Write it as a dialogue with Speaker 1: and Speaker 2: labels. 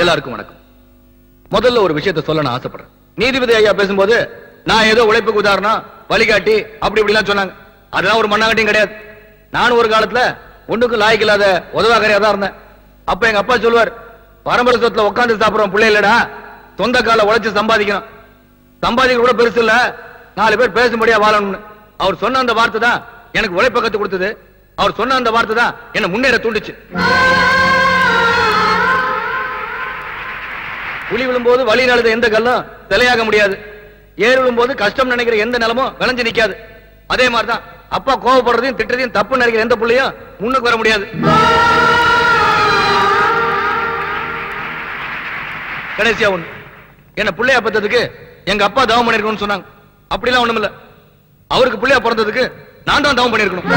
Speaker 1: எல்லாருக்கும் வணக்கம். முதல்ல ஒரு விஷயத்தை சொல்ல நான் ஆசைப்படுறேன். நீதிபதி ஐயா பேசும்போது நான் ஏதோ உழைப்புக்கு உதாரணம் வழிகாட்டி அப்படி இப்படிலாம் சொன்னாங்க. அதெல்லாம் ஒரு மண்ணாங்கட்டியும் கிடையாது. நான் ஒரு காலத்துல ஒண்ணுக்கும் லாய்க்கு இல்லாத உதவாக்கரையா தான் இருந்தேன். அப்ப எங்க அப்பா சொல்லுவார், பரம்பரை சொத்துல உட்காந்து சாப்பிடுறோம் பிள்ளை இல்லடா, சொந்த கால உழைச்சு சம்பாதிக்கணும். சம்பாதிக்க கூட பெருசு இல்ல, 4 பேர் பேசும்படியா வாழணும்னு. அவர் சொன்ன அந்த வார்த்தை தான் எனக்கு உழைப்ப கத்து கொடுத்தது. அவர் சொன்ன அந்த வார்த்தை தான் என்ன முன்னேற தூண்டுச்சு. புலி விழும்போது வழி நடந்த எந்த கல்லும் சிலையாக முடியாது. ஏறு விழும்போது கஷ்டம் நினைக்கிற எந்த நிலமும் விளைஞ்சு நிக்காது. அதே மாதிரிதான் அப்பா கோவப்படுறதையும் திட்டத்தையும் தப்பு நினைக்கிற எந்த புள்ளையும் முன்னுக்கு வர முடியாது. கடைசியா ஒண்ணு, என்ன பிள்ளையா பத்ததுக்கு எங்க அப்பா தவம் பண்ணிருக்கணும்னு சொன்னாங்க. அப்படிலாம் ஒண்ணும் இல்ல, அவருக்கு பிள்ளையா பிறந்ததுக்கு நான் தான் தவம் பண்ணிருக்கணும்.